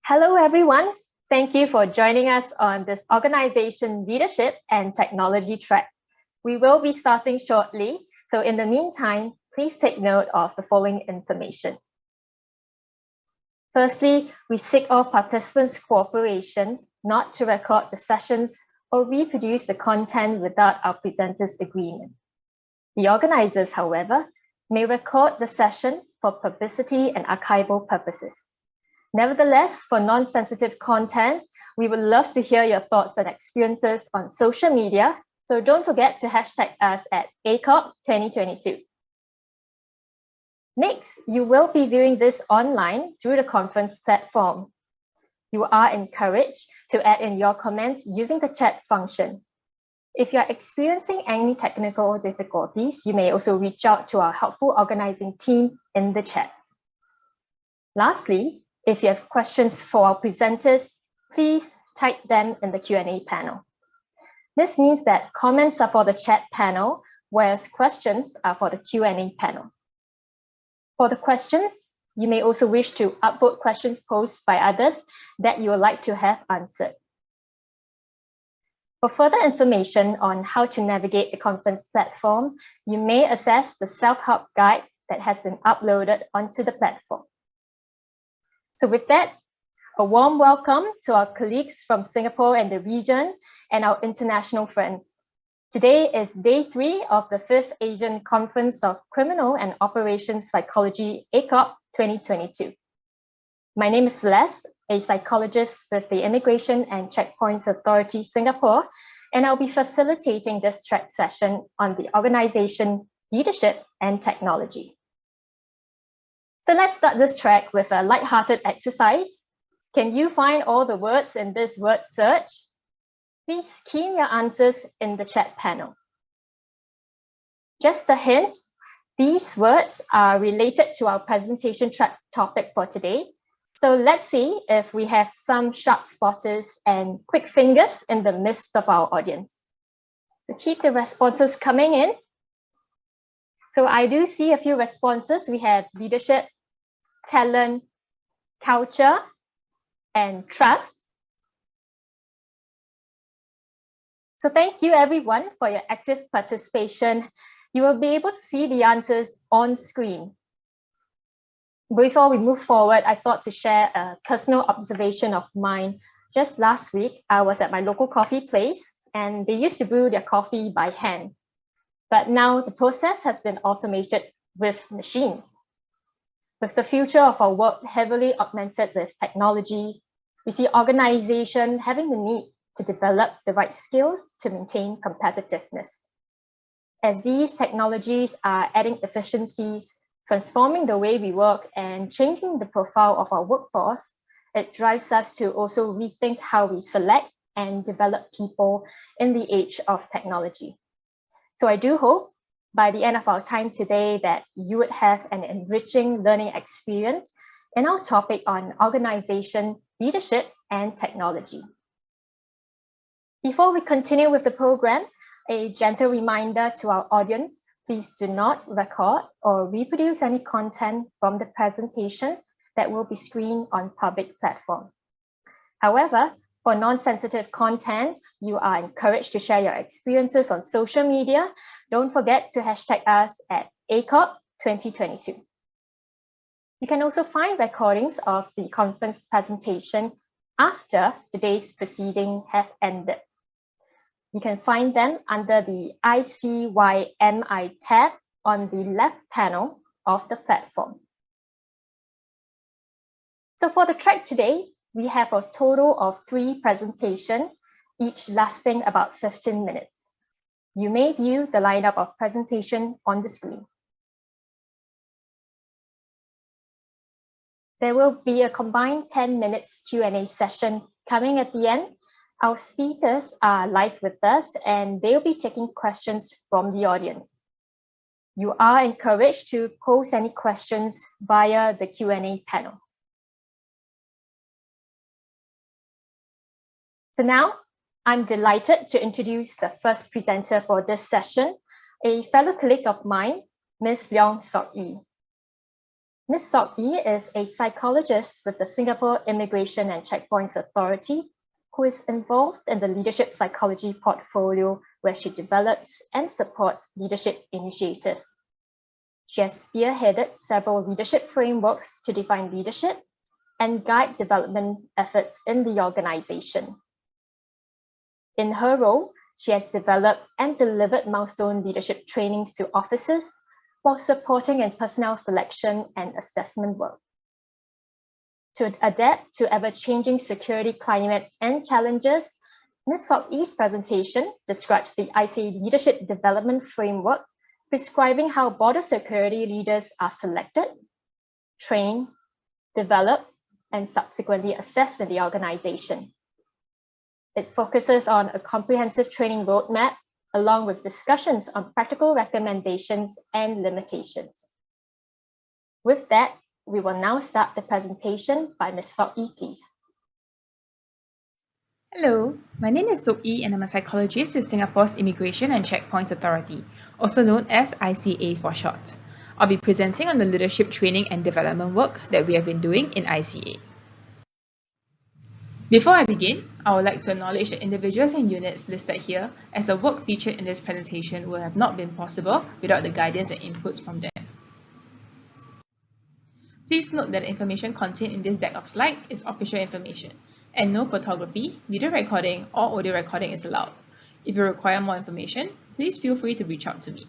Hello, everyone. Thank you for joining us on this organization leadership and technology track. We will be starting shortly, so in the meantime, please take note of the following information. Firstly, we seek all participants' cooperation not to record the sessions or reproduce the content without our presenters' agreement. The organizers, however, may record the session for publicity and archival purposes. Nevertheless, for non-sensitive content, we would love to hear your thoughts and experiences on social media, so don't forget to hashtag us at ACOP 2022. Next, you will be viewing this online through the conference platform. You are encouraged to add in your comments using the chat function. If you are experiencing any technical difficulties, you may also reach out to our helpful organizing team in the chat. Lastly, if you have questions for our presenters, please type them in the Q&A panel. This means that comments are for the chat panel, whereas questions are for the Q&A panel. For the questions, you may also wish to upvote questions posed by others that you would like to have answered. For further information on how to navigate the conference platform, you may access the self-help guide that has been uploaded onto the platform. So with that, a warm welcome to our colleagues from Singapore and the region and our international friends. Today is day 3 of the 5th Asian Conference of Criminal and Operations Psychology, ACOP 2022. My name is Celeste, a psychologist with the Immigration and Checkpoints Authority Singapore, and I'll be facilitating this track session on the organization, leadership, and technology. So let's start this track with a light-hearted exercise. Can you find all the words in this word search? Please key in your answers in the chat panel. Just a hint, these words are related to our presentation track topic for today. So let's see if we have some sharp spotters and quick fingers in the midst of our audience. So keep the responses coming in. So I do see a few responses. We have leadership, talent, culture, and trust. So thank you everyone for your active participation. You will be able to see the answers on screen. Before we move forward, I thought to share a personal observation of mine. Just last week, I was at my local coffee place and they used to brew their coffee by hand. But now the process has been automated with machines. With the future of our work heavily augmented with technology, we see organizations having the need to develop the right skills to maintain competitiveness. As these technologies are adding efficiencies, transforming the way we work, and changing the profile of our workforce, it drives us to also rethink how we select and develop people in the age of technology. So I do hope by the end of our time today that you would have an enriching learning experience in our topic on organization, leadership, and technology. Before we continue with the program, a gentle reminder to our audience, please do not record or reproduce any content from the presentation that will be screened on public platform. However, for non-sensitive content, you are encouraged to share your experiences on social media. Don't forget to hashtag us at ACOP 2022. You can also find recordings of the conference presentation after today's proceeding have ended. You can find them under the ICYMI tab on the left panel of the platform. So for the track today, we have a total of 3 presentations, each lasting about 15 minutes. You may view the lineup of presentation on the screen. There will be a combined 10 minutes Q&A session coming at the end. Our speakers are live with us and they'll be taking questions from the audience. You are encouraged to pose any questions via the Q&A panel. So now, I'm delighted to introduce the first presenter for this session, a fellow colleague of mine, Ms. Leong Sok Yi. Ms. Sok Yi is a psychologist with the Singapore Immigration and Checkpoints Authority, who is involved in the leadership psychology portfolio, where she develops and supports leadership initiatives. She has spearheaded several leadership frameworks to define leadership and guide development efforts in the organization. In her role, she has developed and delivered milestone leadership trainings to officers while supporting in personnel selection and assessment work. To adapt to ever-changing security climate and challenges, Ms. Sok Yi's presentation describes the ICA Leadership Development Framework, prescribing how border security leaders are selected, trained, developed, and subsequently assessed in the organization. It focuses on a comprehensive training roadmap, along with discussions on practical recommendations and limitations. With that, we will now start the presentation by Ms. Sok Yi, please. Hello, my name is Sok Yi and I'm a psychologist with Singapore's Immigration and Checkpoints Authority, also known as ICA for short. I'll be presenting on the leadership training and development work that we have been doing in ICA. Before I begin, I would like to acknowledge the individuals and units listed here, as the work featured in this presentation would have not been possible without the guidance and inputs from them. Please note that the information contained in this deck of slides is official information, and no photography, video recording, or audio recording is allowed. If you require more information, please feel free to reach out to me.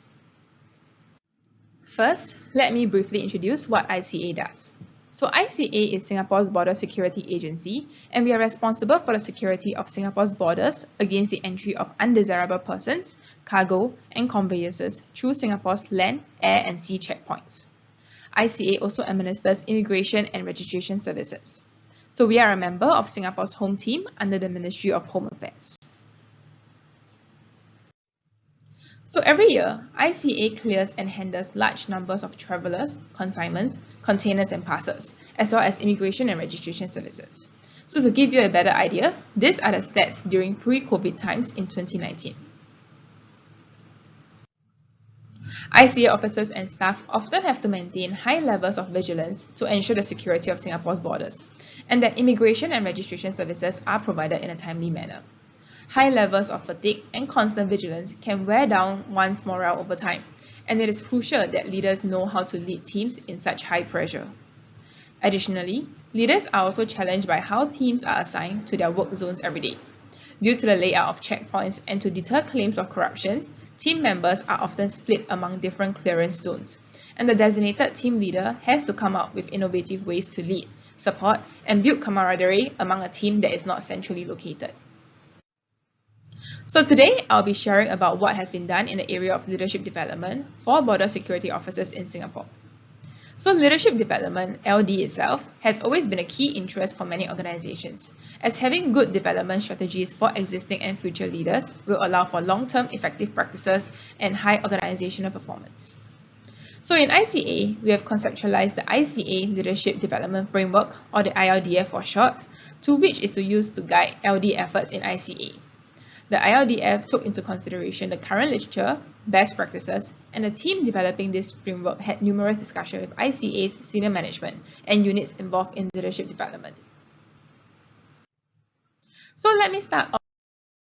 First, let me briefly introduce what ICA does. So ICA is Singapore's border security agency, and we are responsible for the security of Singapore's borders against the entry of undesirable persons, cargo, and conveyances through Singapore's land, air, and sea checkpoints. ICA also administers immigration and registration services. So we are a member of Singapore's Home Team under the Ministry of Home Affairs. So every year, ICA clears and handles large numbers of travelers, consignments, containers, and parcels, as well as immigration and registration services. So to give you a better idea, these are the stats during pre-COVID times in 2019. ICA officers and staff often have to maintain high levels of vigilance to ensure the security of Singapore's borders, and that immigration and registration services are provided in a timely manner. High levels of fatigue and constant vigilance can wear down one's morale over time, and it is crucial that leaders know how to lead teams in such high pressure. Additionally, leaders are also challenged by how teams are assigned to their work zones every day. Due to the layout of checkpoints and to deter claims of corruption, team members are often split among different clearance zones, and the designated team leader has to come up with innovative ways to lead, support, and build camaraderie among a team that is not centrally located. So today, I'll be sharing about what has been done in the area of leadership development for border security officers in Singapore. So leadership development, LD itself, has always been a key interest for many organizations, as having good development strategies for existing and future leaders will allow for long-term effective practices and high organizational performance. So in ICA, we have conceptualized the ICA Leadership Development Framework, or the ILDF for short, to which is to use to guide LD efforts in ICA. The ILDF took into consideration the current literature, best practices, and the team developing this framework had numerous discussions with ICA's senior management and units involved in leadership development. So let me start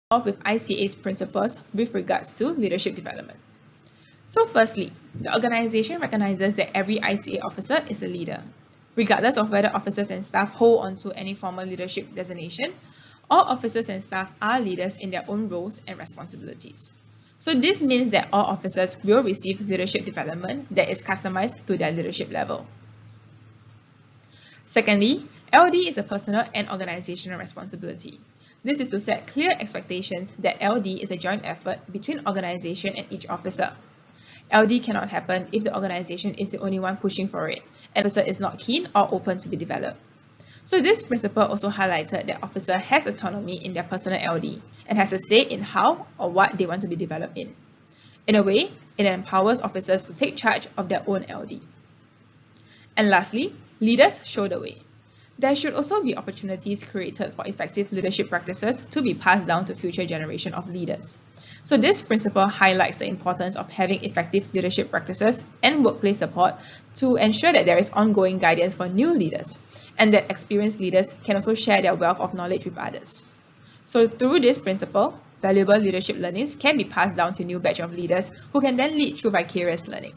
off with ICA's principles with regards to leadership development. So firstly, the organization recognizes that every ICA officer is a leader, regardless of whether officers and staff hold onto any formal leadership designation. All officers and staff are leaders in their own roles and responsibilities. So this means that all officers will receive leadership development that is customized to their leadership level. Secondly, LD is a personal and organizational responsibility. This is to set clear expectations that LD is a joint effort between organization and each officer. LD cannot happen if the organization is the only one pushing for it, and the officer is not keen or open to be developed. So this principle also highlighted that officer has autonomy in their personal LD and has a say in how or what they want to be developed in. In a way, it empowers officers to take charge of their own LD. And lastly, leaders show the way. There should also be opportunities created for effective leadership practices to be passed down to future generation of leaders. So this principle highlights the importance of having effective leadership practices and workplace support to ensure that there is ongoing guidance for new leaders and that experienced leaders can also share their wealth of knowledge with others. So through this principle, valuable leadership learnings can be passed down to a new batch of leaders who can then lead through vicarious learning.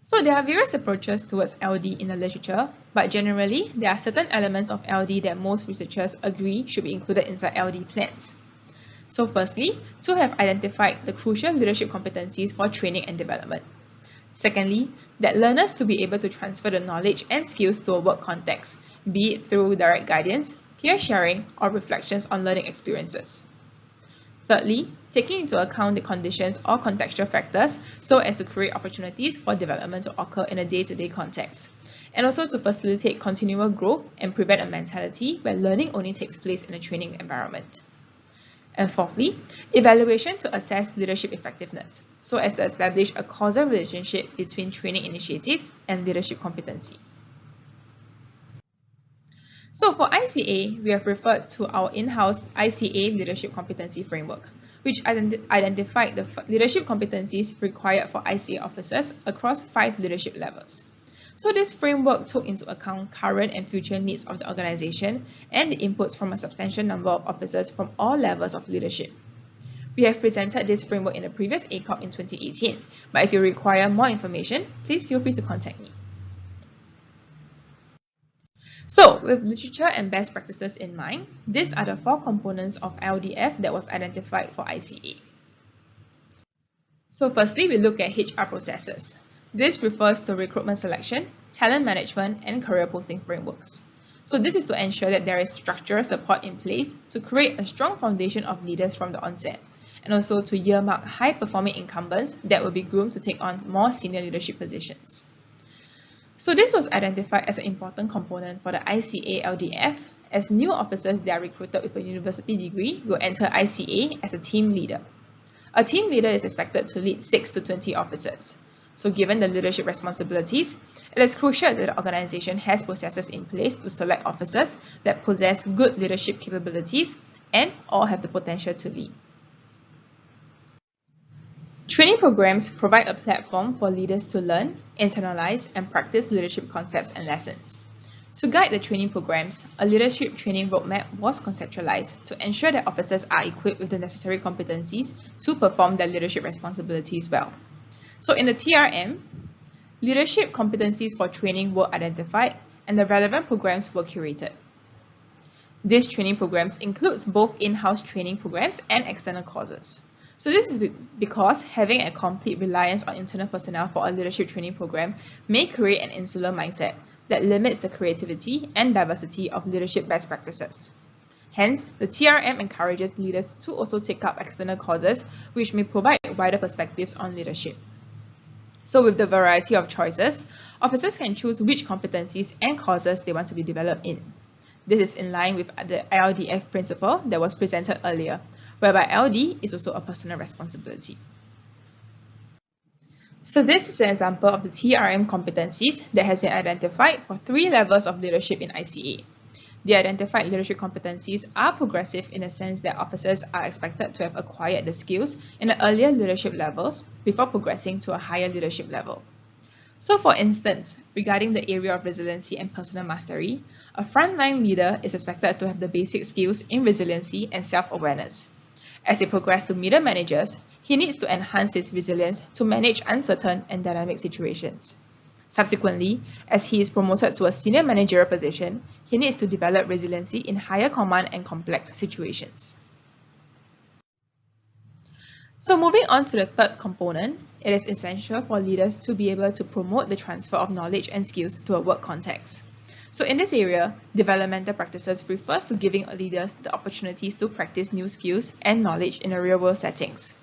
So there are various approaches towards LD in the literature, but generally, there are certain elements of LD that most researchers agree should be included inside LD plans. So firstly, to have identified the crucial leadership competencies for training and development. Secondly, that learners to be able to transfer the knowledge and skills to a work context, be it through direct guidance, peer sharing, or reflections on learning experiences. Thirdly, taking into account the conditions or contextual factors so as to create opportunities for development to occur in a day-to-day context, and also to facilitate continual growth and prevent a mentality where learning only takes place in a training environment. And fourthly, evaluation to assess leadership effectiveness, so as to establish a causal relationship between training initiatives and leadership competency. So for ICA, we have referred to our in-house ICA Leadership Competency Framework, which identified the leadership competencies required for ICA officers across 5 leadership levels. So this framework took into account current and future needs of the organization and the inputs from a substantial number of officers from all levels of leadership. We have presented this framework in a previous ACOP in 2018, but if you require more information, please feel free to contact me. So, with literature and best practices in mind, these are the 4 components of LDF that was identified for ICA. So firstly, we look at HR processes. This refers to recruitment selection, talent management, and career posting frameworks. So this is to ensure that there is structural support in place to create a strong foundation of leaders from the onset, and also to earmark high-performing incumbents that will be groomed to take on more senior leadership positions. So this was identified as an important component for the ICA LDF, as new officers that are recruited with a university degree will enter ICA as a team leader. A team leader is expected to lead 6 to 20 officers. So given the leadership responsibilities, it is crucial that the organization has processes in place to select officers that possess good leadership capabilities and all have the potential to lead. Training programs provide a platform for leaders to learn, internalize, and practice leadership concepts and lessons. To guide the training programs, a leadership training roadmap was conceptualized to ensure that officers are equipped with the necessary competencies to perform their leadership responsibilities well. So in the TRM, leadership competencies for training were identified and the relevant programs were curated. These training programs includes both in-house training programs and external courses. So this is because having a complete reliance on internal personnel for a leadership training program may create an insular mindset that limits the creativity and diversity of leadership best practices. Hence, the TRM encourages leaders to also take up external courses which may provide wider perspectives on leadership. So with the variety of choices, officers can choose which competencies and courses they want to be developed in. This is in line with the LDF principle that was presented earlier, whereby LD is also a personal responsibility. So this is an example of the TRM competencies that has been identified for 3 levels of leadership in ICA. The identified leadership competencies are progressive in the sense that officers are expected to have acquired the skills in the earlier leadership levels before progressing to a higher leadership level. So for instance, regarding the area of resiliency and personal mastery, a frontline leader is expected to have the basic skills in resiliency and self-awareness. As they progress to middle managers, he needs to enhance his resilience to manage uncertain and dynamic situations. Subsequently, as he is promoted to a senior managerial position, he needs to develop resiliency in higher command and complex situations. So moving on to the third component, it is essential for leaders to be able to promote the transfer of knowledge and skills to a work context. So in this area, developmental practices refers to giving leaders the opportunities to practice new skills and knowledge in a real-world settings.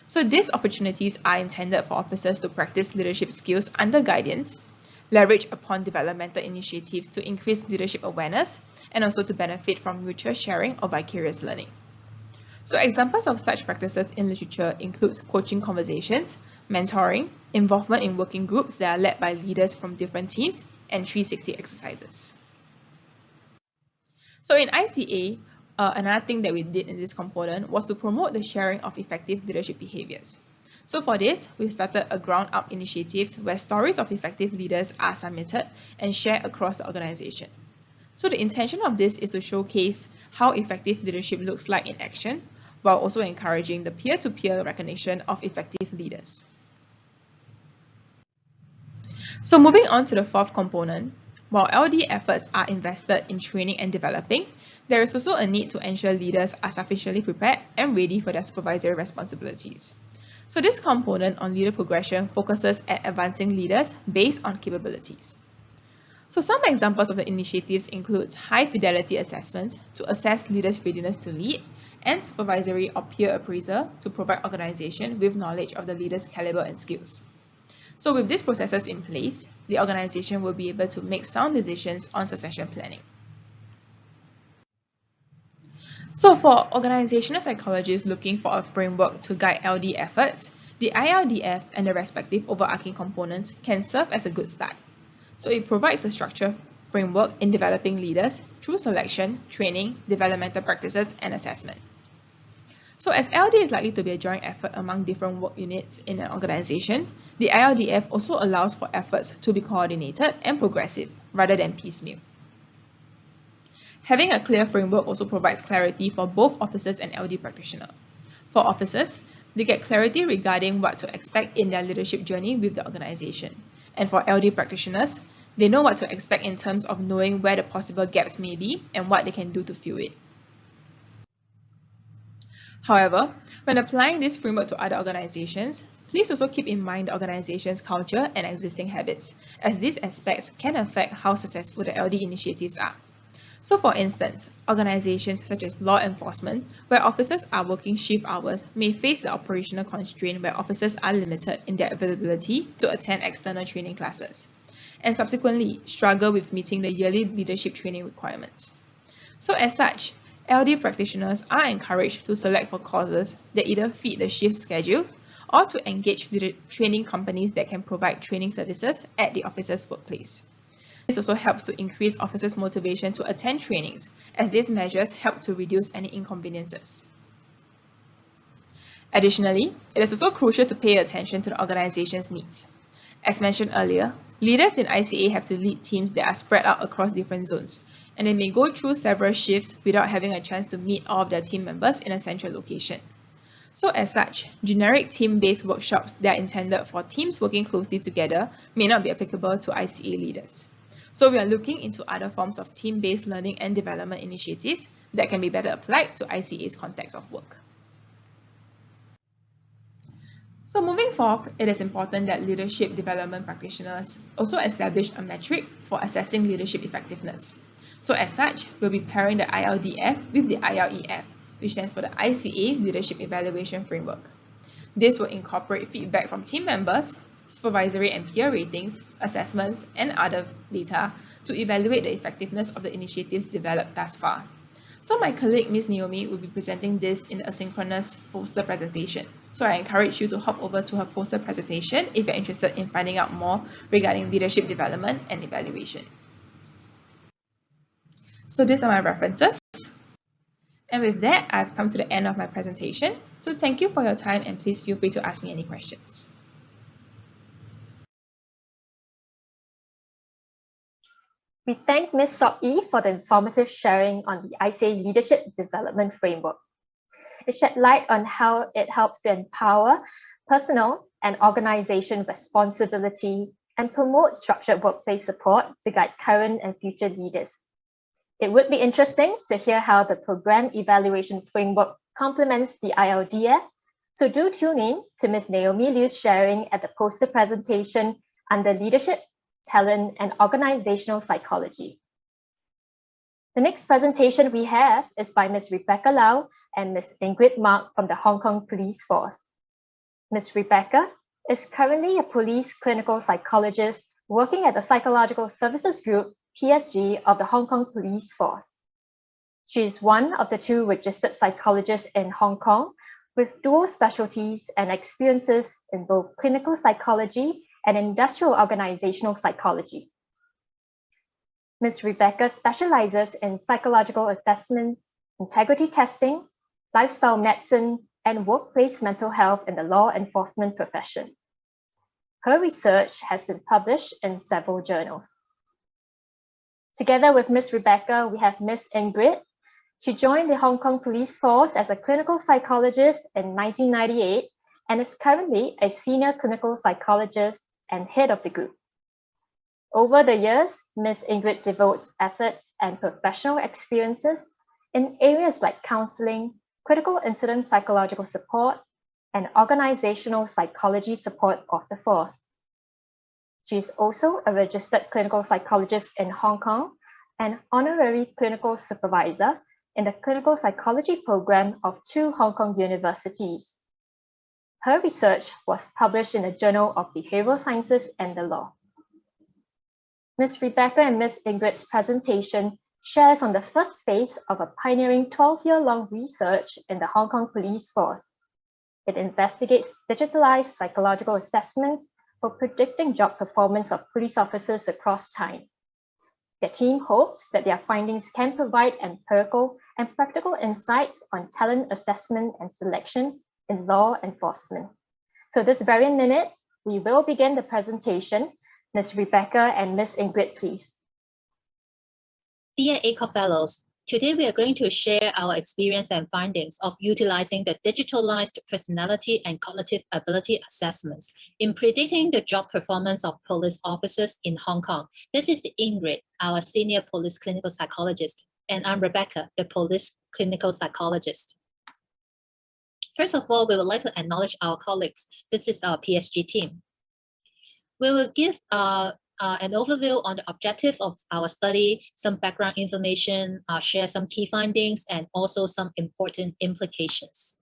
So these opportunities are intended for officers to practice leadership skills under guidance, leverage upon developmental initiatives to increase leadership awareness, and also to benefit from mutual sharing or vicarious learning. So examples of such practices in literature includes coaching conversations, mentoring, involvement in working groups that are led by leaders from different teams, and 360 exercises. So in ICA, another thing that we did in this component was to promote the sharing of effective leadership behaviors. So for this, we started a ground-up initiative where stories of effective leaders are submitted and shared across the organization. So the intention of this is to showcase how effective leadership looks like in action, while also encouraging the peer-to-peer recognition of effective leaders. So moving on to the fourth component, while LD efforts are invested in training and developing, there is also a need to ensure leaders are sufficiently prepared and ready for their supervisory responsibilities. So this component on leader progression focuses at advancing leaders based on capabilities. So some examples of the initiatives includes high fidelity assessments to assess leaders' readiness to lead, and supervisory or peer appraisal to provide organization with knowledge of the leader's caliber and skills. So with these processes in place, the organization will be able to make sound decisions on succession planning. So for organizational psychologists looking for a framework to guide LD efforts, the ILDF and the respective overarching components can serve as a good start. So it provides a structured framework in developing leaders through selection, training, developmental practices, and assessment. So as LD is likely to be a joint effort among different work units in an organization, the ILDF also allows for efforts to be coordinated and progressive rather than piecemeal. Having a clear framework also provides clarity for both officers and LD practitioners. For officers, they get clarity regarding what to expect in their leadership journey with the organization. And for LD practitioners, they know what to expect in terms of knowing where the possible gaps may be and what they can do to fill it. However, when applying this framework to other organizations, please also keep in mind the organization's culture and existing habits, as these aspects can affect how successful the LD initiatives are. So for instance, organizations such as law enforcement, where officers are working shift hours, may face the operational constraint where officers are limited in their availability to attend external training classes, and subsequently struggle with meeting the yearly leadership training requirements. So as such, LD practitioners are encouraged to select for courses that either fit the shift schedules or to engage with training companies that can provide training services at the officer's workplace. This also helps to increase officers' motivation to attend trainings, as these measures help to reduce any inconveniences. Additionally, it is also crucial to pay attention to the organization's needs. As mentioned earlier, leaders in ICA have to lead teams that are spread out across different zones, and they may go through several shifts without having a chance to meet all of their team members in a central location. So as such, generic team-based workshops that are intended for teams working closely together may not be applicable to ICA leaders. So we are looking into other forms of team-based learning and development initiatives that can be better applied to ICA's context of work. So moving forth, it is important that leadership development practitioners also establish a metric for assessing leadership effectiveness. So as such, we'll be pairing the ILDF with the ILEF, which stands for the ICA Leadership Evaluation Framework. This will incorporate feedback from team members, supervisory and peer ratings, assessments, and other data to evaluate the effectiveness of the initiatives developed thus far. So my colleague, Ms. Naomi, will be presenting this in a synchronous poster presentation. So I encourage you to hop over to her poster presentation if you're interested in finding out more regarding leadership development and evaluation. So these are my references. And with that, I've come to the end of my presentation. So thank you for your time, and please feel free to ask me any questions. We thank Ms. Sok Yi for the informative sharing on the ICA Leadership Development Framework. It shed light on how it helps to empower personal and organization responsibility and promote structured workplace support to guide current and future leaders. It would be interesting to hear how the program evaluation framework complements the ILDF, so do tune in to Ms. Naomi Liu's sharing at the poster presentation under Leadership, Talent, and Organizational Psychology. The next presentation we have is by Ms. Rebecca Lau and Ms. Ingrid Mark from the Hong Kong Police Force. Ms. Rebecca is currently a police clinical psychologist working at the Psychological Services Group, PSG, of the Hong Kong Police Force. She is one of the 2 registered psychologists in Hong Kong with dual specialties and experiences in both clinical psychology and industrial organizational psychology. Ms. Rebecca specializes in psychological assessments, integrity testing, lifestyle medicine, and workplace mental health in the law enforcement profession. Her research has been published in several journals. Together with Ms. Rebecca, we have Ms. Ingrid. She joined the Hong Kong Police Force as a clinical psychologist in 1998 and is currently a senior clinical psychologist and head of the group. Over the years, Ms. Ingrid devotes efforts and professional experiences in areas like counseling, critical incident psychological support, and organizational psychology support of the force. She is also a registered clinical psychologist in Hong Kong and honorary clinical supervisor in the clinical psychology program of 2 Hong Kong universities. Her research was published in the Journal of Behavioral Sciences and the Law. Ms. Rebecca and Ms. Ingrid's presentation shares on the first phase of a pioneering 12-year-long research in the Hong Kong Police Force. It investigates digitalized psychological assessments for predicting job performance of police officers across time. The team hopes that their findings can provide empirical and practical insights on talent assessment and selection in law enforcement. So this very minute, we will begin the presentation. Ms. Rebecca and Ms. Ingrid, please. Dear ACOP Fellows, today we are going to share our experience and findings of utilizing the digitalized personality and cognitive ability assessments in predicting the job performance of police officers in Hong Kong. This is Ingrid, our senior police clinical psychologist, and I'm Rebecca, the police clinical psychologist. First of all, we would like to acknowledge our colleagues. This is our PSG team. We will give an overview on the objective of our study, some background information, share some key findings, and also some important implications.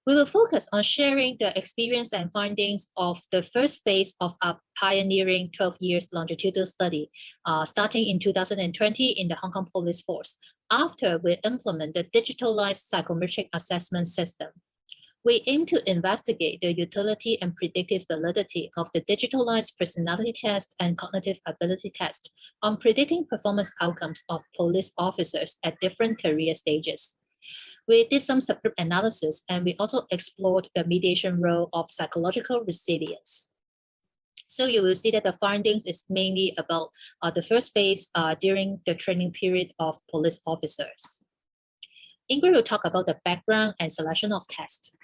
We will focus on sharing the experience and findings of the first phase of our pioneering 12 years longitudinal study, starting in 2020 in the Hong Kong Police Force, after we implement the digitalized psychometric assessment system. We aim to investigate the utility and predictive validity of the digitalized personality test and cognitive ability test on predicting performance outcomes of police officers at different career stages. We did some subgroup analysis, and we also explored the mediation role of psychological resilience. So you will see that the findings is mainly about the first phase during the training period of police officers. Ingrid will talk about the background and selection of tests.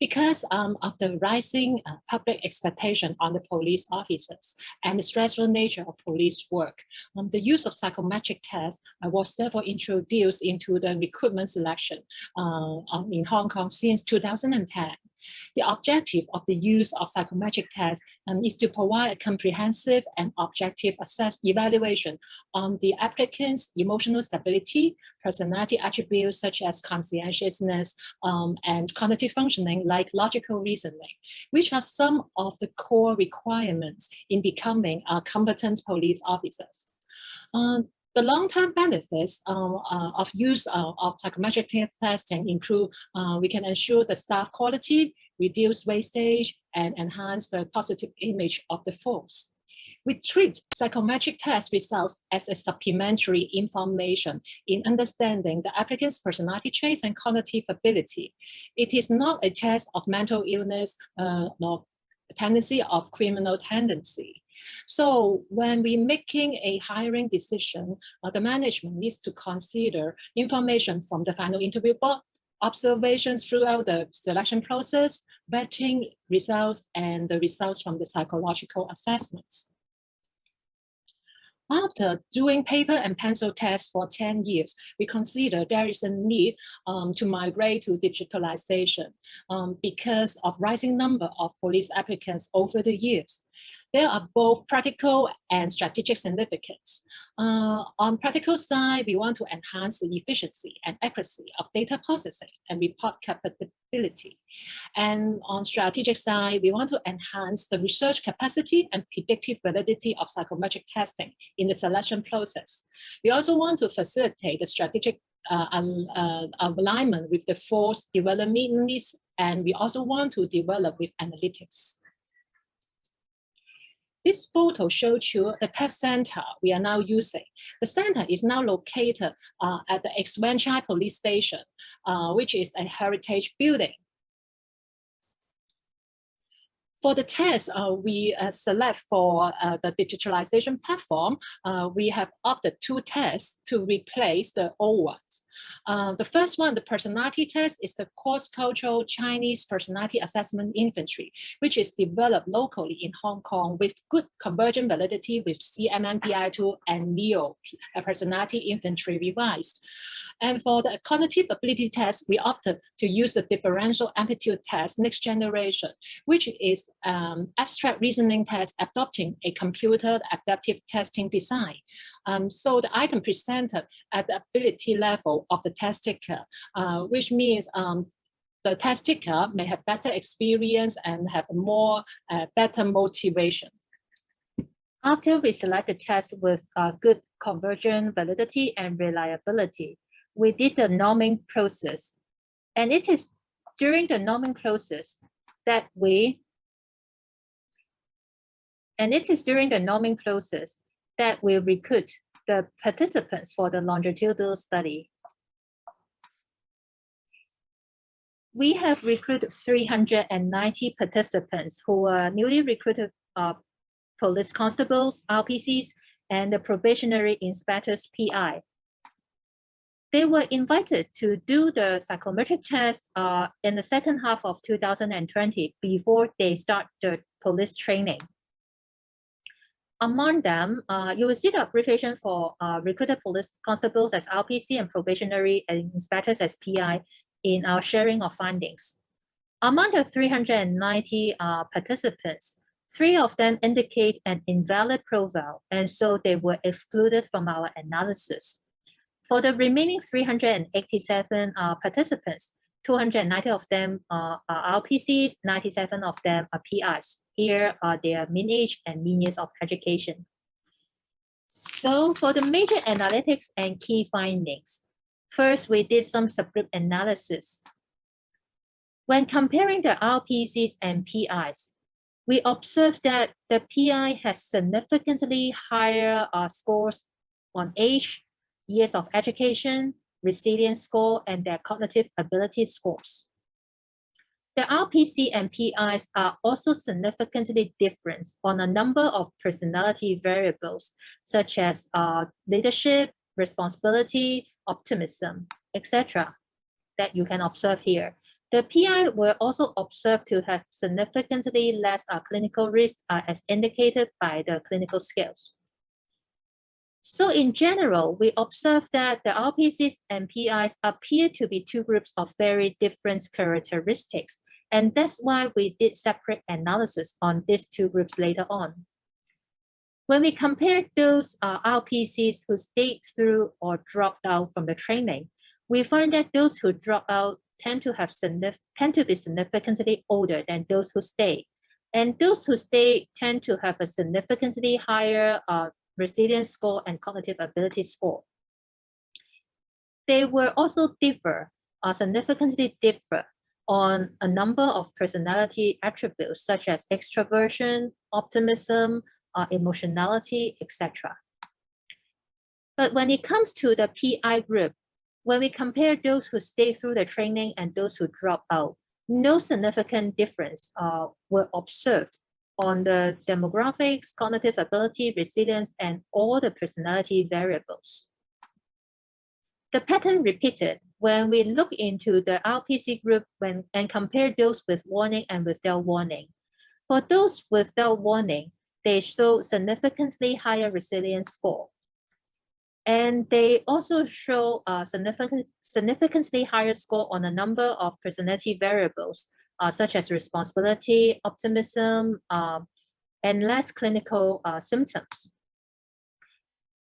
Because of the rising public expectation on the police officers and the stressful nature of police work, the use of psychometric tests was therefore introduced into the recruitment selection in Hong Kong since 2010. The objective of the use of psychometric tests is to provide a comprehensive and objective evaluation on the applicant's emotional stability, personality attributes such as conscientiousness, and cognitive functioning like logical reasoning, which are some of the core requirements in becoming competent police officers. The long-term benefits of use of psychometric testing include we can ensure the staff quality, reduce wastage, and enhance the positive image of the force. We treat psychometric test results as a supplementary information in understanding the applicant's personality traits and cognitive ability. It is not a test of mental illness nor tendency of criminal tendency. So when we're making a hiring decision, the management needs to consider information from the final interview board, observations throughout the selection process, vetting results, and the results from the psychological assessments. After doing paper and pencil tests for 10 years, we consider there is a need to migrate to digitalization because of rising number of police applicants over the years. There are both practical and strategic significance. On practical side, we want to enhance the efficiency and accuracy of data processing and report capability. And on strategic side, we want to enhance the research capacity and predictive validity of psychometric testing in the selection process. We also want to facilitate the strategic alignment with the force development needs, and we also want to develop with analytics. This photo shows you the test center we are now using. The center is now located at the Ex Wan Chai Police Station, which is a heritage building. For the test, we select for the digitalization platform. We have opted 2 tests to replace the old ones. The first one, the personality test, is the cross-cultural Chinese personality assessment inventory, which is developed locally in Hong Kong with good convergent validity with CMMPI2 and NEO personality inventory revised. And for the cognitive ability test, we opted to use the differential amplitude test next generation, which is abstract reasoning test adopting a computer adaptive testing design. So the item presented at the ability level of the test taker, which means the test taker may have better experience and have more better motivation. After we select a test with good conversion validity and reliability, we did the norming process. And it is during the norming process that we recruit the participants for the longitudinal study. We have recruited 390 participants who are newly recruited police constables, RPCs, and the probationary inspectors PI. They were invited to do the psychometric test in the second half of 2020 before they start the police training. Among them, you will see the abbreviation for recruited police constables as RPC and probationary inspectors as PI in our sharing of findings. Among the 390 participants, 3 of them indicate an invalid profile, and so they were excluded from our analysis. For the remaining 387 participants, 290 of them are RPCs, 97 of them are PIs. Here are their mean age and mean years of education. So for the major analytics and key findings, first, we did some subgroup analysis. When comparing the RPCs and PIs, we observed that the PI has significantly higher scores on age, years of education, resilience score, and their cognitive ability scores. The RPC and PIs are also significantly different on a number of personality variables, such as leadership, responsibility, optimism, etc., that you can observe here. The PI were also observed to have significantly less clinical risk as indicated by the clinical scales. So in general, we observe that the RPCs and PIs appear to be 2 groups of very different characteristics, and that's why we did separate analysis on these 2 groups later on. When we compare those RPCs who stayed through or dropped out from the training, we find that those who drop out tend to be significantly older than those who stay, and those who stay tend to have a significantly higher resilience score and cognitive ability score. They will also significantly differ on a number of personality attributes such as extroversion, optimism, emotionality, etc. But when it comes to the PI group, when we compare those who stay through the training and those who drop out, no significant difference were observed on the demographics, cognitive ability, resilience, and all the personality variables. The pattern repeated when we look into the RPC group and compare those with warning and without warning. For those without warning, they show significantly higher resilience score. And they also show a significantly higher score on a number of personality variables, such as responsibility, optimism, and less clinical symptoms.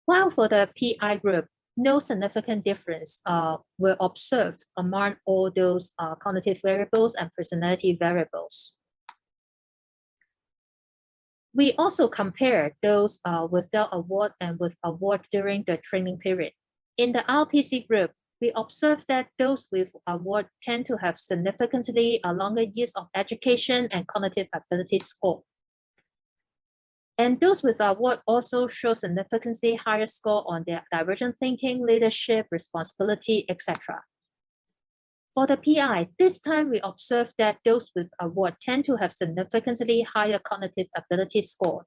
While for the PI group, no significant difference were observed among all those cognitive variables and personality variables. We also compared those without award and with award during the training period. In the RPC group, we observed that those with award tend to have significantly longer years of education and cognitive ability score. And those with award also show significantly higher score on their divergent thinking, leadership, responsibility, etc. For the PI, this time we observed that those with award tend to have significantly higher cognitive ability score.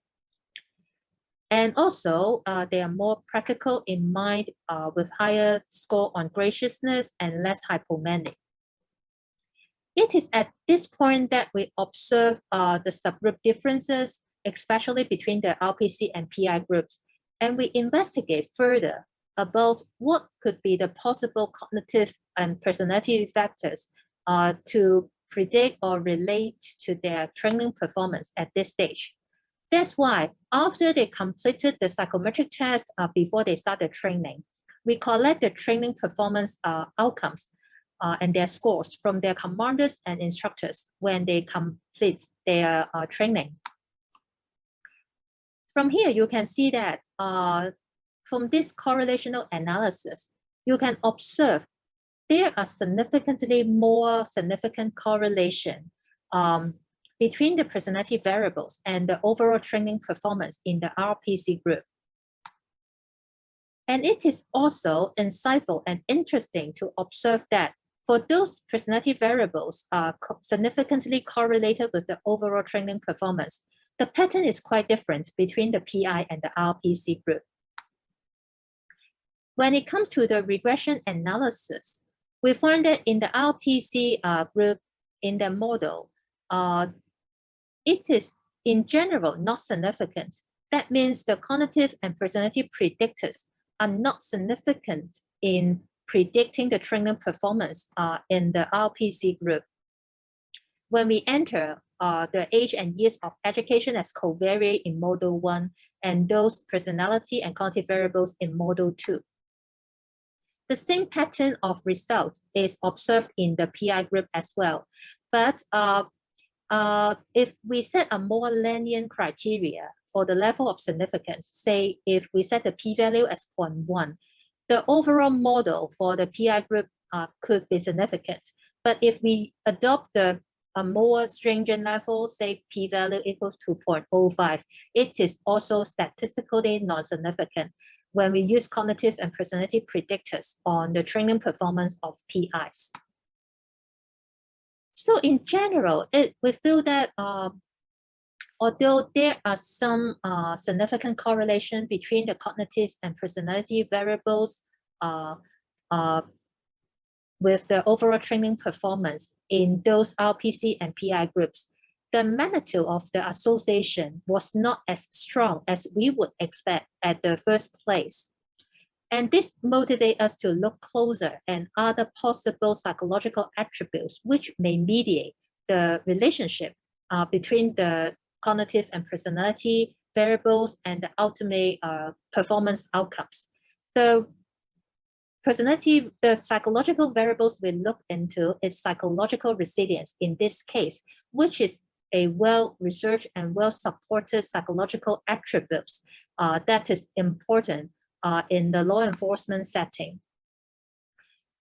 And also, they are more practical in mind with higher score on graciousness and less hypomanic. It is at this point that we observe the subgroup differences, especially between the RPC and PI groups, and we investigate further about what could be the possible cognitive and personality factors to predict or relate to their training performance at this stage. That's why after they completed the psychometric test before they start the training, we collect the training performance outcomes and their scores from their commanders and instructors when they complete their training. From here, you can see that from this correlational analysis, you can observe there are significantly more significant correlation between the personality variables and the overall training performance in the RPC group. And it is also insightful and interesting to observe that for those personality variables significantly correlated with the overall training performance, the pattern is quite different between the PI and the RPC group. When it comes to the regression analysis, we find that in the RPC group, in the model, it is in general not significant. That means the cognitive and personality predictors are not significant in predicting the training performance in the RPC group. When we enter the age and years of education as covariate in Model 1 and those personality and cognitive variables in Model 2. The same pattern of results is observed in the PI group as well. But if we set a more lenient criteria for the level of significance, say if we set the p-value as 0.1, the overall model for the PI group could be significant. But if we adopt a more stringent level, say p-value equals to 0.05, it is also statistically non-significant when we use cognitive and personality predictors on the training performance of PIs. So in general, we feel that although there are some significant correlation between the cognitive and personality variables with the overall training performance in those RPC and PI groups, the magnitude of the association was not as strong as we would expect at the first place. And this motivates us to look closer at other possible psychological attributes which may mediate the relationship between the cognitive and personality variables and the ultimate performance outcomes. The psychological variables we look into is psychological resilience in this case, which is a well-researched and well-supported psychological attributes that is important in the law enforcement setting.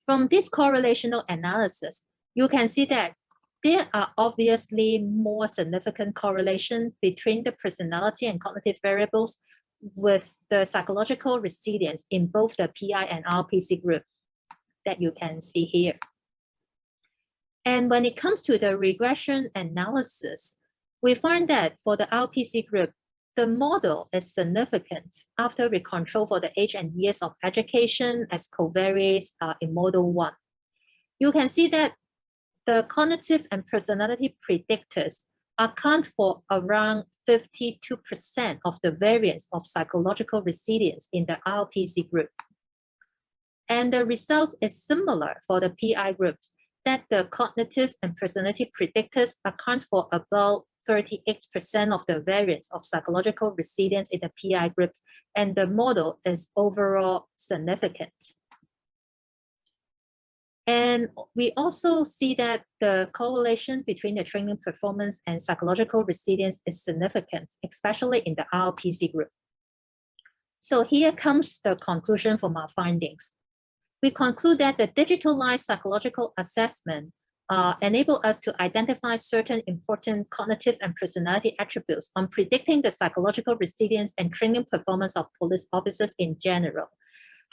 From this correlational analysis, you can see that there are obviously more significant correlation between the personality and cognitive variables with the psychological resilience in both the PI and RPC group that you can see here. And when it comes to the regression analysis, we find that for the RPC group, the model is significant after we control for the age and years of education as covariates in Model 1. You can see that the cognitive and personality predictors account for around 52% of the variance of psychological resilience in the RPC group. And the result is similar for the PI groups, that the cognitive and personality predictors account for about 38% of the variance of psychological resilience in the PI groups, and the model is overall significant. And we also see that the correlation between the training performance and psychological resilience is significant, especially in the RPC group. So here comes the conclusion from our findings. We conclude that the digitalized psychological assessment enable us to identify certain important cognitive and personality attributes on predicting the psychological resilience and training performance of police officers in general.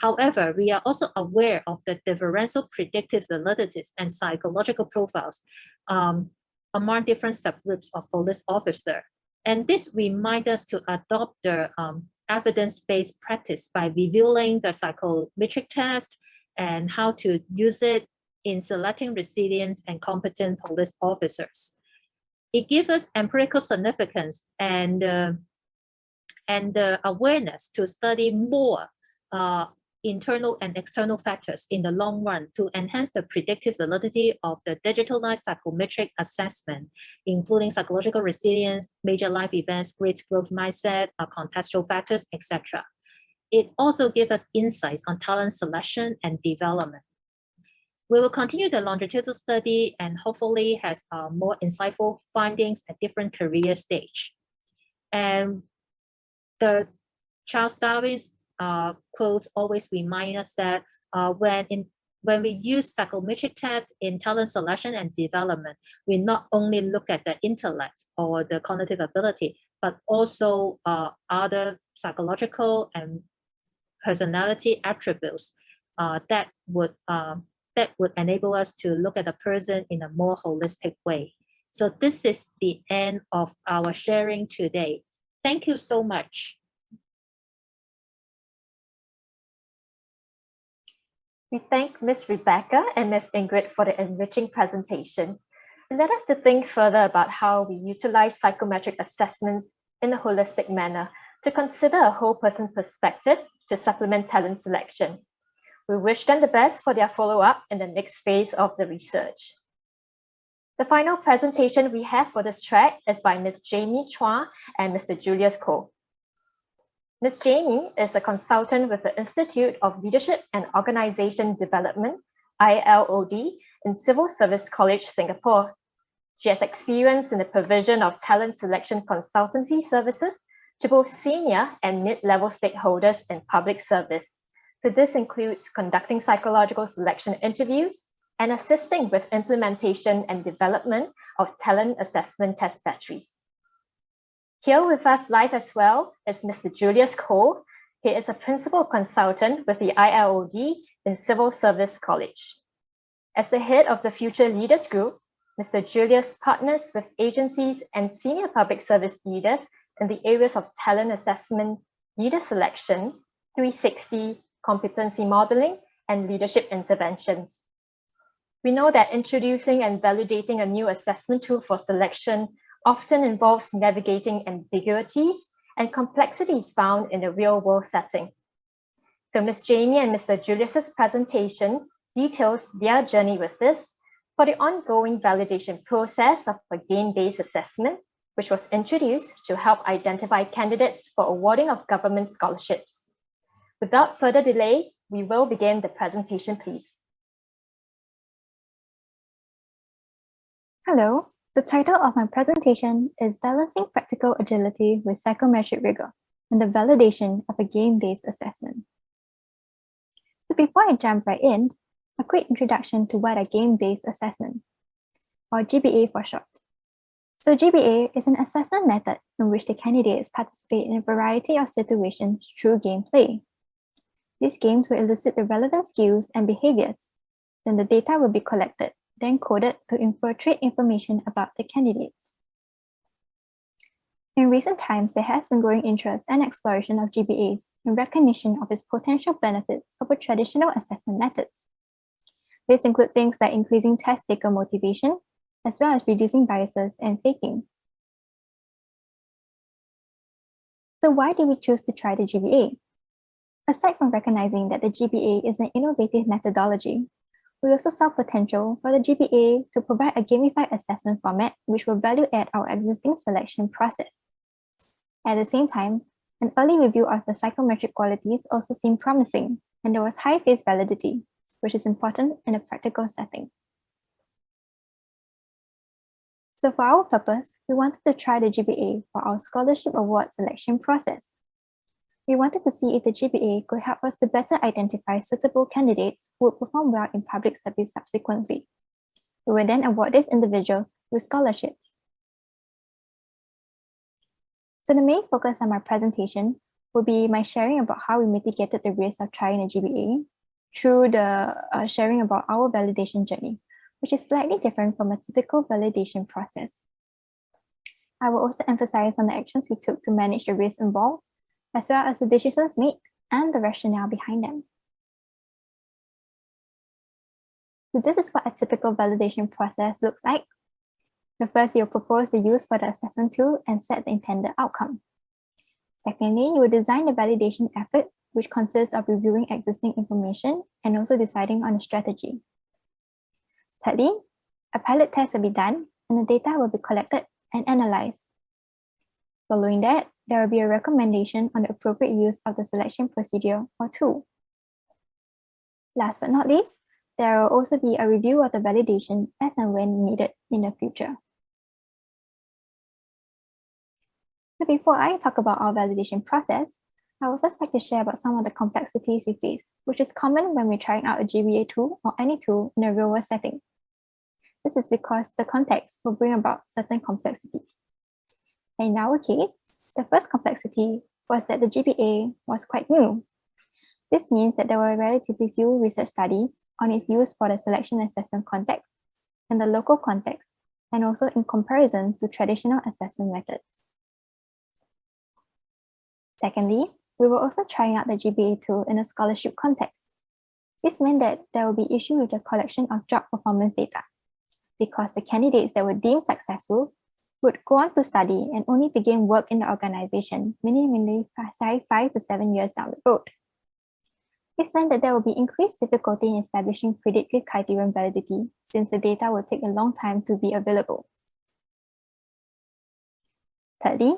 However, we are also aware of the differential predictive validities and psychological profiles among different subgroups of police officers. And this reminds us to adopt the evidence-based practice by reviewing the psychometric test and how to use it in selecting resilient and competent police officers. It gives us empirical significance and awareness to study more internal and external factors in the long run to enhance the predictive validity of the digitalized psychometric assessment, including psychological resilience, major life events, great growth mindset, contextual factors, etc. It also gives us insights on talent selection and development. We will continue the longitudinal study and hopefully has more insightful findings at different career stage. And the Charles Darwin's quote always remind us that when we use psychometric tests in talent selection and development, we not only look at the intellect or the cognitive ability, but also other psychological and personality attributes that would enable us to look at a person in a more holistic way. So this is the end of our sharing today. Thank you so much. We thank Ms. Rebecca and Ms. Ingrid for the enriching presentation. And let us to think further about how we utilize psychometric assessments in a holistic manner to consider a whole person perspective to supplement talent selection. We wish them the best for their follow-up in the next phase of the research. The final presentation we have for this track is by Ms. Jamie Chua and Mr. Julius Koh. Ms. Jamie is a consultant with the Institute of Leadership and Organization Development, ILOD, in Civil Service College, Singapore. She has experience in the provision of talent selection consultancy services to both senior and mid-level stakeholders in public service. So this includes conducting psychological selection interviews and assisting with implementation and development of talent assessment test batteries. Here with us live as well is Mr. Julius Koh. He is a principal consultant with the ILOD in Civil Service College. As the head of the Future Leaders Group, Mr. Julius partners with agencies and senior public service leaders in the areas of talent assessment, leader selection, 360, competency modeling, and leadership interventions. We know that introducing and validating a new assessment tool for selection often involves navigating ambiguities and complexities found in the real-world setting. So Ms. Jamie and Mr. Julius's presentation details their journey with this for the ongoing validation process of a game-based assessment, which was introduced to help identify candidates for awarding of government scholarships. Without further delay, we will begin the presentation, please. Hello, the title of my presentation is Balancing Practical Agility with Psychometric Rigor and the Validation of a Game-Based Assessment. So before I jump right in, a quick introduction to what a game-based assessment, or GBA for short. So GBA is an assessment method in which the candidates participate in a variety of situations through gameplay. These games will elicit the relevant skills and behaviors. Then the data will be collected, then coded to infiltrate information about the candidates. In recent times, there has been growing interest and exploration of GBAs in recognition of its potential benefits over traditional assessment methods. These include things like increasing test taker motivation, as well as reducing biases and faking. So why did we choose to try the GBA? Aside from recognizing that the GBA is an innovative methodology, we also saw potential for the GBA to provide a gamified assessment format which will value add our existing selection process. At the same time, an early review of the psychometric qualities also seemed promising, and there was high face validity, which is important in a practical setting. So for our purpose, we wanted to try the GBA for our scholarship award selection process. We wanted to see if the GBA could help us to better identify suitable candidates who would perform well in public service subsequently. We will then award these individuals with scholarships. So the main focus of my presentation will be my sharing about how we mitigated the risk of trying a GBA through the sharing about our validation journey, which is slightly different from a typical validation process. I will also emphasize on the actions we took to manage the risks involved, as well as the decisions made and the rationale behind them. So this is what a typical validation process looks like. So first, you'll propose the use for the assessment tool and set the intended outcome. Secondly, you will design the validation effort, which consists of reviewing existing information and also deciding on a strategy. Thirdly, a pilot test will be done and the data will be collected and analyzed. Following that, there will be a recommendation on the appropriate use of the selection procedure or tool. Last but not least, there will also be a review of the validation as and when needed in the future. So before I talk about our validation process, I would first like to share about some of the complexities we face, which is common when we're trying out a GBA tool or any tool in a real-world setting. This is because the context will bring about certain complexities. And in our case, the first complexity was that the GBA was quite new. This means that there were relatively few research studies on its use for the selection assessment context, in the local context, and also in comparison to traditional assessment methods. Secondly, we were also trying out the GBA tool in a scholarship context. This meant that there will be issue with the collection of job performance data, because the candidates that were deemed successful would go on to study and only begin work in the organization minimally 5 to 7 years down the road. This meant that there will be increased difficulty in establishing predictive criterion validity, since the data will take a long time to be available. Thirdly,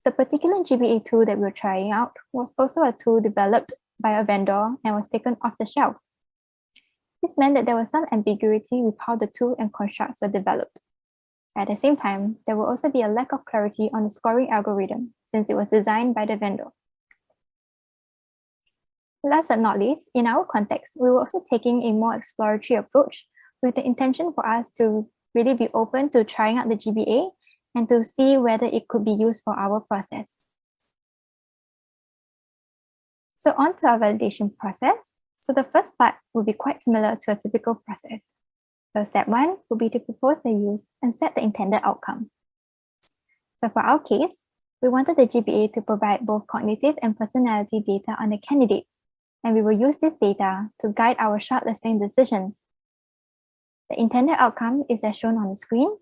the particular GBA tool that we were trying out was also a tool developed by a vendor and was taken off the shelf. This meant that there was some ambiguity with how the tool and constructs were developed. At the same time, there will also be a lack of clarity on the scoring algorithm, since it was designed by the vendor. Last but not least, in our context, we were also taking a more exploratory approach with the intention for us to really be open to trying out the GBA and to see whether it could be used for our process. So on to our validation process. So the first part will be quite similar to a typical process. So step one will be to propose the use and set the intended outcome. So for our case, we wanted the GBA to provide both cognitive and personality data on the candidates, and we will use this data to guide our shortlisting decisions. The intended outcome is as shown on the screen,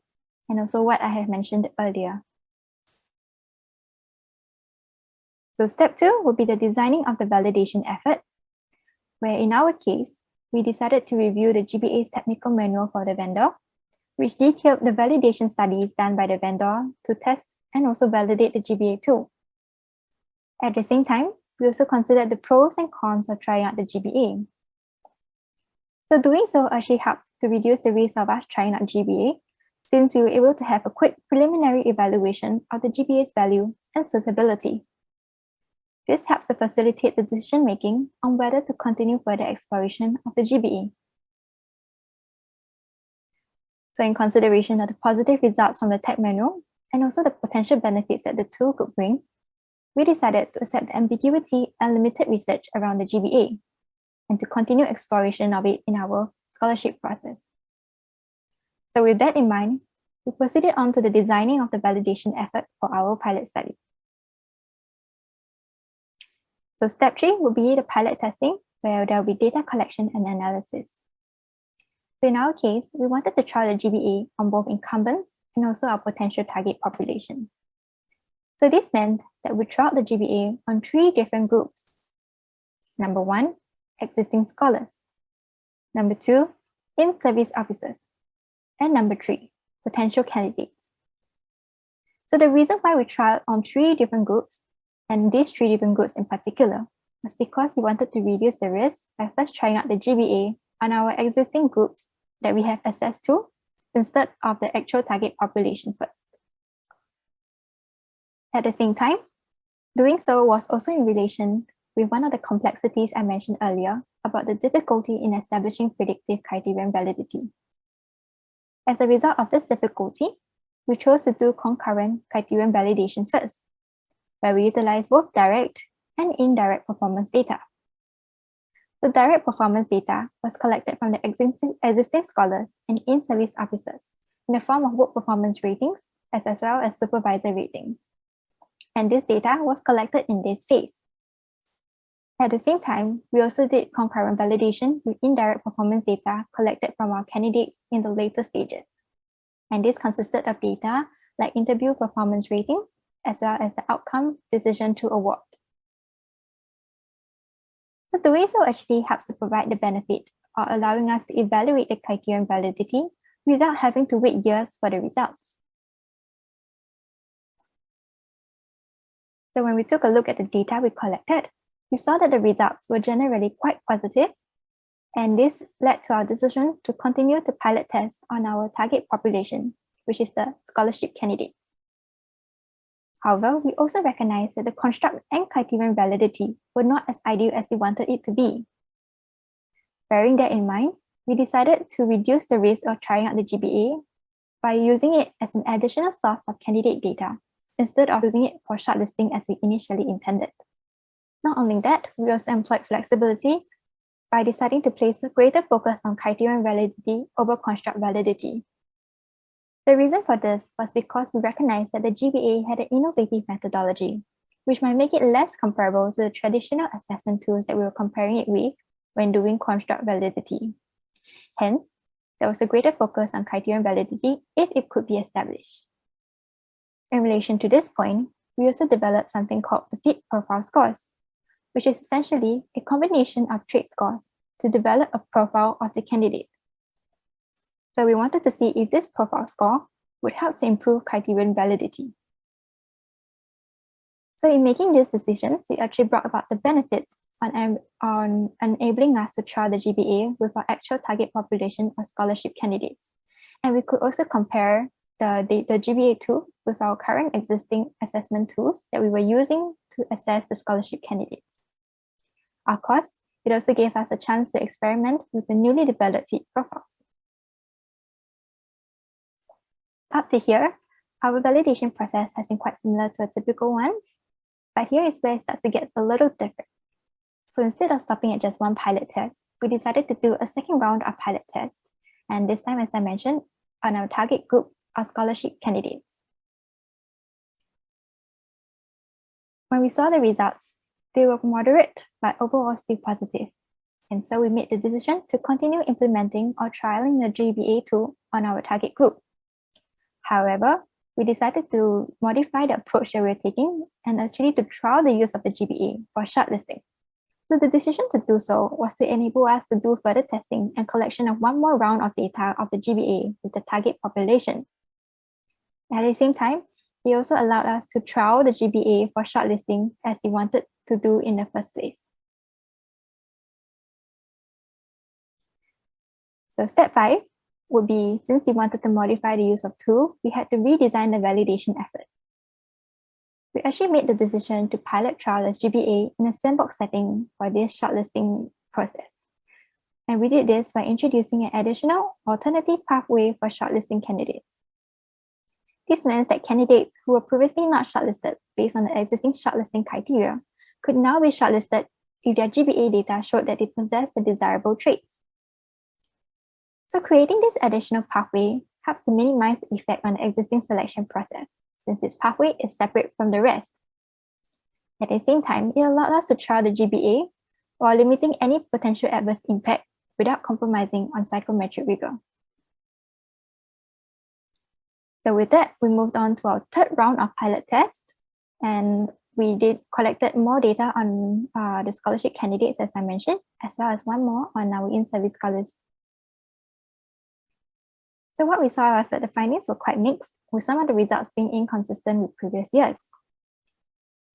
and also what I have mentioned earlier. So step two will be the designing of the validation effort, where in our case, we decided to review the GBA's technical manual for the vendor, which detailed the validation studies done by the vendor to test and also validate the GBA tool. At the same time, we also considered the pros and cons of trying out the GBA. So doing so actually helped to reduce the risk of us trying out GBA, since we were able to have a quick preliminary evaluation of the GBA's value and suitability. This helps to facilitate the decision-making on whether to continue further exploration of the GBA. So in consideration of the positive results from the tech manual and also the potential benefits that the tool could bring, we decided to accept the ambiguity and limited research around the GBA and to continue exploration of it in our scholarship process. So with that in mind, we proceeded on to the designing of the validation effort for our pilot study. So step 3 will be the pilot testing, where there will be data collection and analysis. So in our case, we wanted to try the GBA on both incumbents and also our potential target population. So this meant that we tried the GBA on 3 different groups. Number 1, existing scholars. Number 2, in-service officers. And number 3, potential candidates. So the reason why we tried on 3 different groups, and these 3 different groups in particular, was because we wanted to reduce the risk by first trying out the GBA on our existing groups that we have access to, instead of the actual target population first. At the same time, doing so was also in relation with one of the complexities I mentioned earlier about the difficulty in establishing predictive criterion validity. As a result of this difficulty, we chose to do concurrent criterion validation first, where we utilize both direct and indirect performance data. The direct performance data was collected from the existing scholars and in-service officers in the form of work performance ratings as well as supervisor ratings. And this data was collected in this phase. At the same time, we also did concurrent validation with indirect performance data collected from our candidates in the later stages. And this consisted of data like interview performance ratings as well as the outcome decision to award. So doing so actually helps to provide the benefit or allowing us to evaluate the criterion validity without having to wait years for the results. So when we took a look at the data we collected, we saw that the results were generally quite positive, and this led to our decision to continue to pilot tests on our target population, which is the scholarship candidates. However, we also recognize that the construct and criterion validity were not as ideal as we wanted it to be. Bearing that in mind, we decided to reduce the risk of trying out the GBA by using it as an additional source of candidate data instead of using it for shortlisting as we initially intended. Not only that, we also employed flexibility by deciding to place a greater focus on criterion validity over construct validity. The reason for this was because we recognized that the GBA had an innovative methodology, which might make it less comparable to the traditional assessment tools that we were comparing it with when doing construct validity. Hence, there was a greater focus on criterion validity if it could be established. In relation to this point, we also developed something called the fit profile scores, which is essentially a combination of trait scores to develop a profile of the candidate. So we wanted to see if this profile score would help to improve criterion validity. So in making these decisions, it actually brought about the benefits on enabling us to trial the GBA with our actual target population of scholarship candidates. And we could also compare the GBA tool with our current existing assessment tools that we were using to assess the scholarship candidates. Of course, it also gave us a chance to experiment with the newly developed fit profiles. Up to here, our validation process has been quite similar to a typical one, but here is where it starts to get a little different. So instead of stopping at just one pilot test, we decided to do a second round of pilot tests, and this time, as I mentioned, on our target group of scholarship candidates. When we saw the results, they were moderate, but overall still positive. And so we made the decision to continue implementing or trialing the GBA tool on our target group. However, we decided to modify the approach that we're taking and actually to trial the use of the GBA for shortlisting. So the decision to do so was to enable us to do further testing and collection of one more round of data of the GBA with the target population. At the same time, it also allowed us to trial the GBA for shortlisting as we wanted to do in the first place. So step 5 would be, since we wanted to modify the use of tool, we had to redesign the validation effort. We actually made the decision to pilot trial as GBA in a sandbox setting for this shortlisting process. And we did this by introducing an additional alternative pathway for shortlisting candidates. This meant that candidates who were previously not shortlisted based on the existing shortlisting criteria could now be shortlisted if their GBA data showed that they possess the desirable traits. So creating this additional pathway helps to minimize the effect on the existing selection process, since this pathway is separate from the rest. At the same time, it allowed us to trial the GBA while limiting any potential adverse impact without compromising on psychometric rigor. So with that, we moved on to our third round of pilot tests, and we collected more data on the scholarship candidates, as I mentioned, as well as one more on our in-service scholars. So what we saw was that the findings were quite mixed, with some of the results being inconsistent with previous years.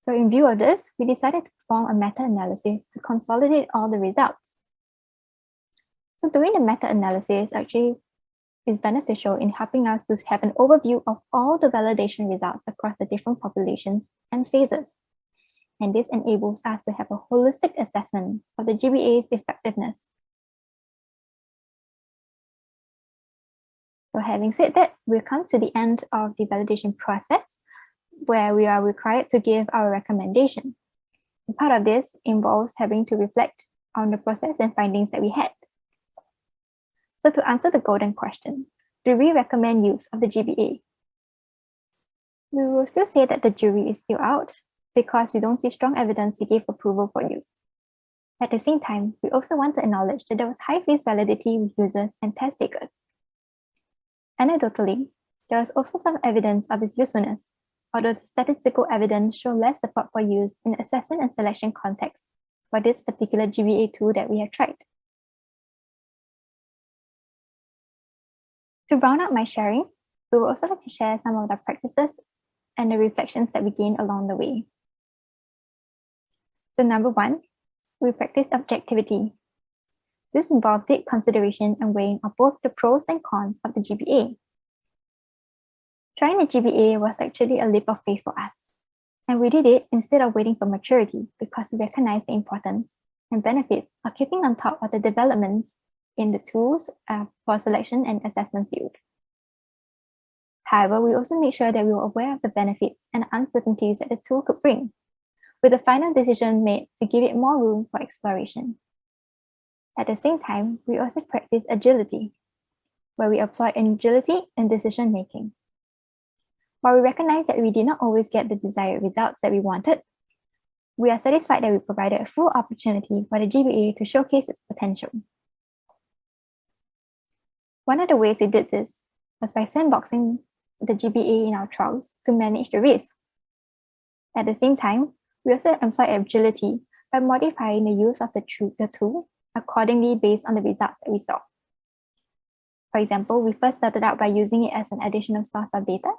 So in view of this, we decided to perform a meta-analysis to consolidate all the results. So doing the meta-analysis actually is beneficial in helping us to have an overview of all the validation results across the different populations and phases. And this enables us to have a holistic assessment of the GBA's effectiveness. So having said that, we've come to the end of the validation process where we are required to give our recommendation. And part of this involves having to reflect on the process and findings that we had. So to answer the golden question, do we recommend use of the GBA? We will still say that the jury is still out because we don't see strong evidence to give approval for use. At the same time, we also want to acknowledge that there was high face validity with users and test takers. Anecdotally, there was also some evidence of its usefulness, although the statistical evidence show less support for use in the assessment and selection context for this particular GBA tool that we have tried. To round out my sharing, we would also like to share some of the practices and the reflections that we gained along the way. So number one, we practice objectivity. This involved deep consideration and weighing of both the pros and cons of the GBA. Trying the GBA was actually a leap of faith for us, and we did it instead of waiting for maturity because we recognized the importance and benefits of keeping on top of the developments in the tools for selection and assessment field. However, we also made sure that we were aware of the benefits and uncertainties that the tool could bring, with the final decision made to give it more room for exploration. At the same time, we also practice agility, where we employ agility in decision making. While we recognize that we did not always get the desired results that we wanted, we are satisfied that we provided a full opportunity for the GBA to showcase its potential. One of the ways we did this was by sandboxing the GBA in our trials to manage the risk. At the same time, we also employ agility by modifying the use of the tool accordingly based on the results that we saw. For example, we first started out by using it as an additional source of data,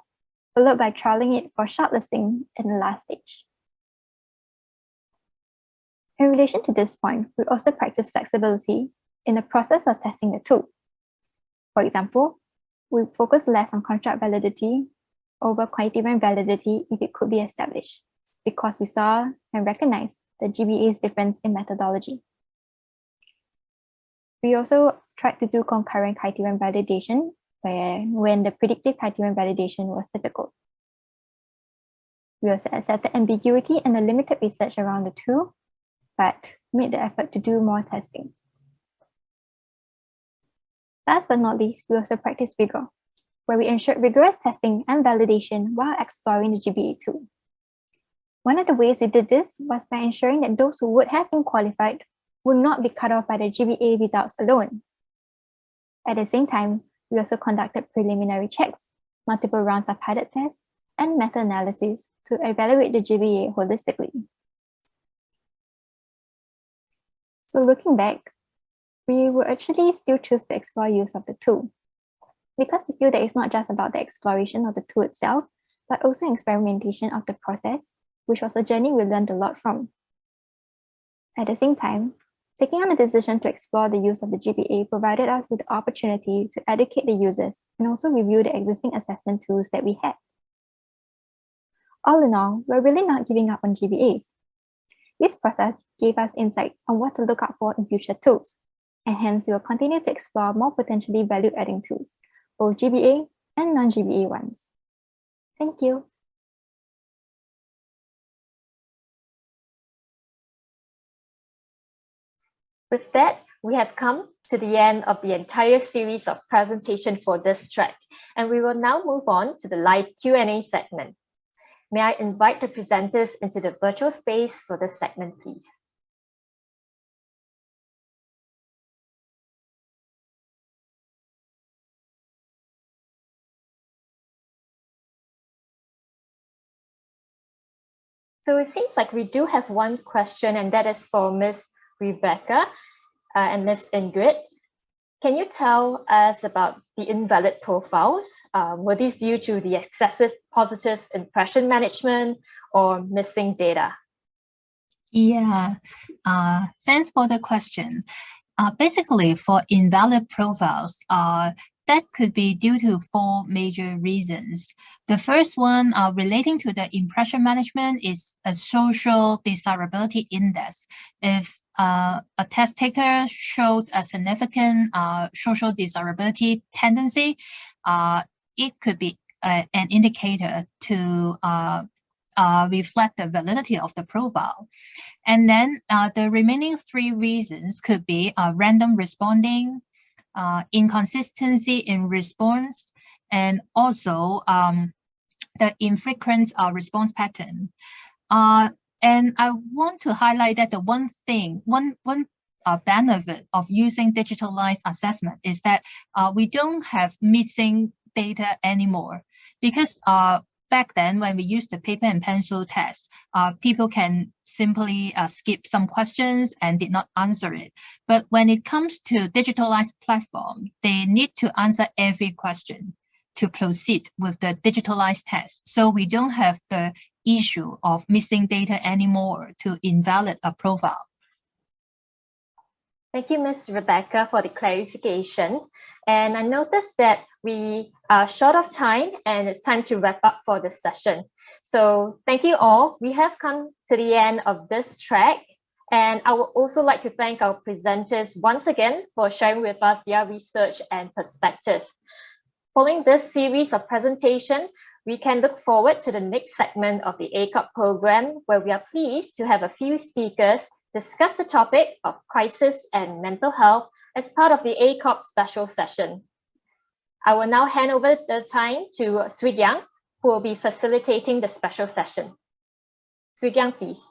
followed by trialing it for shortlisting in the last stage. In relation to this point, we also practice flexibility in the process of testing the tool. For example, we focus less on construct validity over quantitative validity if it could be established, because we saw and recognized the GBA's difference in methodology. We also tried to do concurrent criterion validation when the predictive criterion validation was difficult. We also accepted ambiguity and the limited research around the tool, but made the effort to do more testing. Last but not least, we also practice rigor, where we ensured rigorous testing and validation while exploring the GBA tool. One of the ways we did this was by ensuring that those who would have been qualified would not be cut off by the GBA results alone. At the same time, we also conducted preliminary checks, multiple rounds of pilot tests, and meta-analysis to evaluate the GBA holistically. So looking back, we will actually still choose to explore use of the tool, because we feel that it's not just about the exploration of the tool itself, but also experimentation of the process, which was a journey we learned a lot from. At the same time, taking on the decision to explore the use of the GBA provided us with the opportunity to educate the users and also review the existing assessment tools that we had. All in all, we're really not giving up on GBAs. This process gave us insights on what to look out for in future tools, and hence we will continue to explore more potentially value-adding tools, both GBA and non-GBA ones. Thank you. With that, we have come to the end of the entire series of presentation for this track, and we will now move on to the live Q&A segment. May I invite the presenters into the virtual space for this segment, please? So it seems like we do have one question, and that is for Ms. Rebecca and Ms. Ingrid. Can you tell us about the invalid profiles? Were these due to the excessive positive impression management or missing data? Yeah, thanks for the question. Basically, for invalid profiles, that could be due to 4 major reasons. The first one relating to the impression management is a social desirability index. If a test taker showed a significant social desirability tendency, it could be an indicator to reflect the validity of the profile. And then the remaining 3 reasons could be random responding, inconsistency in response, and also the infrequent response pattern. And I want to highlight that the one benefit of using digitalized assessment is that we don't have missing data anymore, because back then when we used the paper and pencil test, people can simply skip some questions and did not answer it. But when it comes to digitalized platform, they need to answer every question to proceed with the digitalized test. So we don't have the issue of missing data anymore to invalid a profile. Thank you, Ms. Rebecca, for the clarification. And I noticed that we are short of time and it's time to wrap up for this session. So thank you all. We have come to the end of this track. And I would also like to thank our presenters once again for sharing with us their research and perspective. Following this series of presentation, we can look forward to the next segment of the ACOP program, where we are pleased to have a few speakers discuss the topic of crisis and mental health as part of the ACOP special session. I will now hand over the time to Swee Gyang, who will be facilitating the special session. Swee Gyang, please.